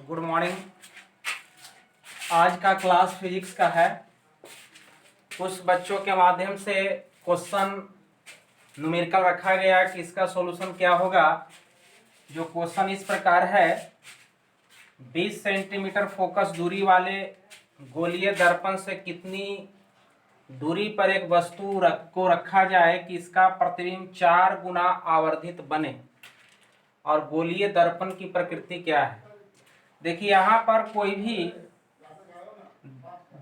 Good morning. आज का class physics का है। कुछ बच्चों के माध्यम से क्वेश्चन न्यूमेरिकल रखा गया कि इसका सॉल्यूशन क्या होगा। जो क्वेश्चन इस प्रकार है, 20 सेंटीमीटर फोकस दूरी वाले गोलीय दर्पण से कितनी दूरी पर एक वस्तु को रखा जाए कि इसका प्रतिबिंब 4 गुना आवर्धित बने, और गोलीय दर्पण की प्रकृति क्या है। देखिए, यहाँ पर कोई भी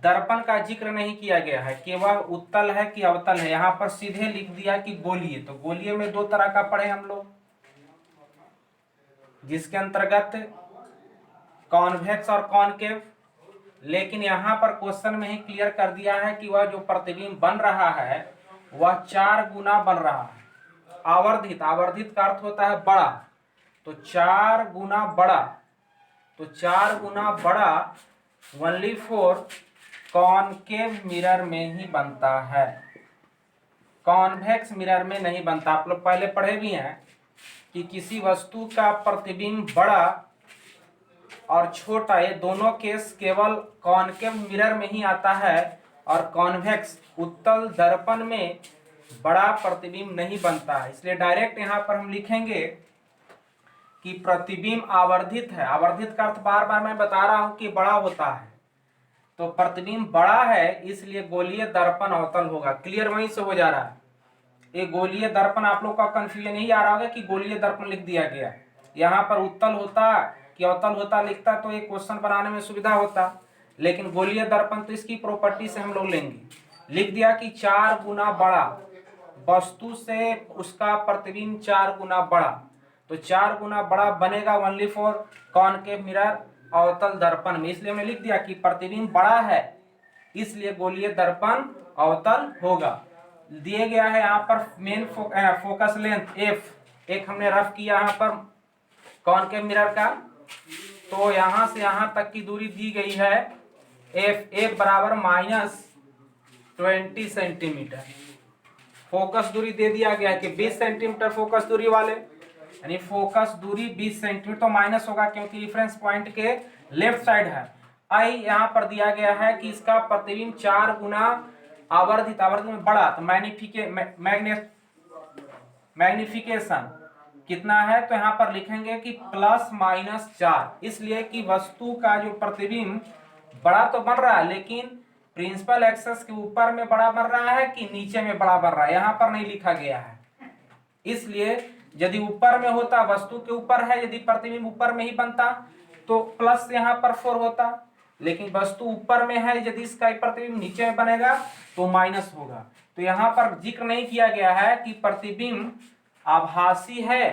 दर्पण का जिक्र नहीं किया गया है, केवल उत्तल है कि अवतल है। यहाँ पर सीधे लिख दिया कि गोलीय। तो गोलीय में दो तरह का पढ़े हम लोग, जिसके अंतर्गत कॉन्वेक्स और कॉनकेव। लेकिन यहाँ पर क्वेश्चन में ही क्लियर कर दिया है कि वह जो प्रतिबिंब बन रहा है वह 4 गुना बन रहा है। आवर्धित, आवर्धित का अर्थ होता है बड़ा, तो 4 गुना बड़ा। तो 4 गुना बड़ा ओनली फॉर कॉनकेव मिरर में ही बनता है, कॉन्वेक्स मिरर में नहीं बनता। आप लोग पहले पढ़े भी हैं कि किसी वस्तु का प्रतिबिंब बड़ा और छोटा, ये दोनों केस केवल कॉनकेव मिरर में ही आता है, और कॉन्वेक्स उत्तल दर्पण में बड़ा प्रतिबिंब नहीं बनता है। इसलिए डायरेक्ट यहाँ पर हम लिखेंगे कि प्रतिबिंब आवर्धित है। आवर्धित का अर्थ बार बार मैं बता रहा हूं कि बड़ा होता है, तो प्रतिबिंब बड़ा है, इसलिए गोलीय दर्पण अवतल होगा। क्लियर वहीं से हो जा रहा है। ये गोलीय दर्पण, आप लोग का कंफ्यूजन नहीं आ रहा होगा कि गोलीय दर्पण लिख दिया गया, यहाँ पर उत्तल होता कि अवतल होता लिखता तो एक क्वेश्चन बनाने में सुविधा होता। लेकिन गोलीय दर्पण तो इसकी प्रॉपर्टी से हम लोग लेंगे। लिख दिया कि 4 गुना बड़ा, वस्तु से उसका प्रतिबिंब 4 गुना बड़ा, तो 4 गुना बड़ा बनेगा ओनली फॉर कॉनकेव मिरर अवतल दर्पण में। इसलिए हमने लिख दिया कि प्रतिबिंब बड़ा है, इसलिए गोलीय दर्पण अवतल होगा। दिए गया है यहाँ पर मेन फोकस लेंथ एफ, एक हमने रफ किया यहाँ पर कॉनकेव मिरर का। तो यहाँ से यहाँ तक की दूरी दी गई है एफ बराबर -20 सेंटीमीटर। फोकस दूरी दे दिया गया है कि 20 सेंटीमीटर फोकस दूरी वाले, यानी फोकस दूरी 20 सेंटीमीटर, तो माइनस होगा क्योंकि रेफरेंस पॉइंट के लेफ्ट साइड है। आई यहाँ पर दिया गया है कि इसका प्रतिबिंब 4 गुना आवर्धित, आवर्धित में बड़ा, तो मैग्निफिकेशन कितना है, तो यहाँ पर लिखेंगे कि +-4, इसलिए कि वस्तु का जो प्रतिबिंब बड़ा तो बन रहा है, लेकिन प्रिंसिपल एक्सेस के ऊपर में बड़ा बन रहा है कि नीचे में बड़ा बन रहा है, यहाँ पर नहीं लिखा गया है। इसलिए यदि ऊपर में होता, वस्तु के ऊपर है, यदि प्रतिबिंब ऊपर में ही बनता तो प्लस यहाँ पर 4 होता, लेकिन वस्तु ऊपर में है, यदि इसका प्रतिबिंब नीचे में बनेगा तो माइनस होगा। तो यहाँ पर जिक्र नहीं किया गया है कि प्रतिबिंब आभासी है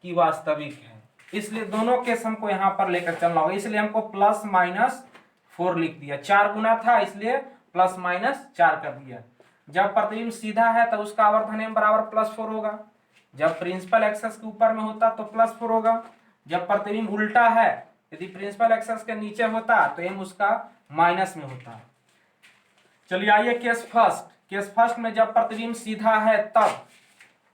कि वास्तविक है, इसलिए दोनों केस हमको यहाँ पर लेकर चलना होगा। इसलिए हमको +-4 लिख दिया। 4 गुना था इसलिए +-4 कर दिया। जब प्रतिबिंब सीधा है तो उसका आवर्धन m बराबर +4 होगा। जब प्रिंसिपल एक्सेस के ऊपर में होता तो +4 होगा। जब प्रतिबिंब उल्टा है, यदि प्रिंसिपल एक्सेस के नीचे होता तो m उसका माइनस में होता। चलिए आइए केस फर्स्ट। केस फर्स्ट में जब प्रतिबिंब सीधा है तब,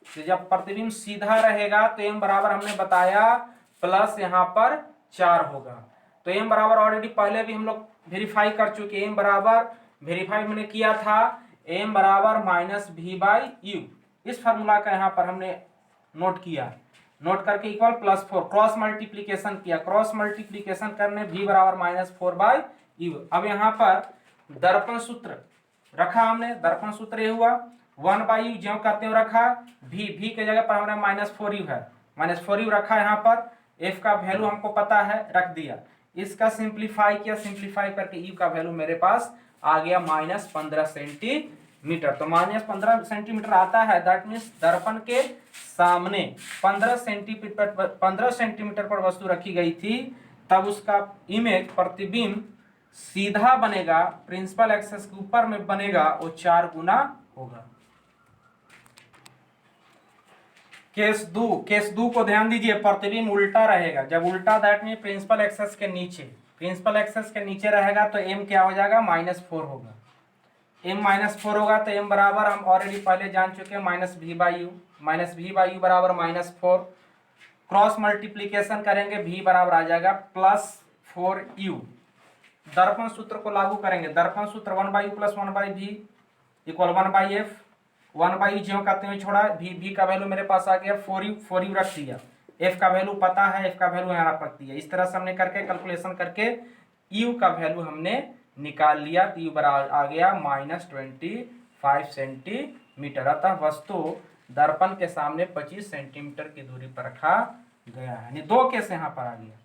तो जब प्रतिबिंब सीधा रहेगा तो m बराबर हमने बताया प्लस यहाँ पर 4 होगा। तो m बराबर ऑलरेडी पहले भी हम लोग वेरीफाई कर चुके। m बराबर वेरीफाई हमने किया था, m बराबर -v/u। इस फार्मूला का यहाँ पर हमने नोट किया, नोट करके इक्वल +4 क्रॉस मल्टीप्लीकेशन किया। क्रॉस मल्टीप्लीकेशन करने v बराबर -4/u। अब यहाँ पर दर्पण सूत्र रखा हमने, दर्पण सूत्र ये हुआ 1/u, ज्यों करते हो रखा। v के जगह पर हमारा -4u है, -4u रखा। यहाँ पर f का वैल्यू हमको पता है, रख दिया। इसका सिंप्लीफाई किया, सिंप्लीफाई करके u का वैल्यू मेरे पास आ गया -15 सेंटीमीटर। तो -15 सेंटीमीटर आता है, दैट मीन्स दर्पण के सामने 15 सेंटीमीटर पर वस्तु रखी गई थी, तब उसका इमेज प्रतिबिंब सीधा बनेगा, प्रिंसिपल एक्सेस के ऊपर में बनेगा, वो 4 गुना होगा। केस 2 को ध्यान दीजिए, प्रतिबिंब उल्टा रहेगा। जब उल्टा, दैट मीन प्रिंसिपल एक्सेस के नीचे, प्रिंसिपल एक्सेस के नीचे रहेगा तो m क्या हो जाएगा, -4 होगा। m -4 होगा तो m बराबर हम ऑलरेडी पहले जान चुके हैं -v/u बराबर -4। क्रॉस मल्टीप्लीकेशन करेंगे, v बराबर आ जाएगा फॉर यू। दर्पण सूत्र को लागू करेंगे, दर्पण सूत्र 1/u plus 1/v equal 1/f। 1/u ज्यों करते हुए छोड़ा, v का वैल्यू मेरे पास आ गया 4u रख दिया, f का वैल्यू पता है, f का वैल्यू यहाँ रख दिया। इस तरह से हमने करके कैलकुलेशन करके u का वैल्यू हमने निकाल लिया, तो u बराबर आ गया -25 सेंटीमीटर। अतः वस्तु दर्पण के सामने 25 सेंटीमीटर की दूरी पर रखा गया है। 2 केस यहाँ पर आ गया।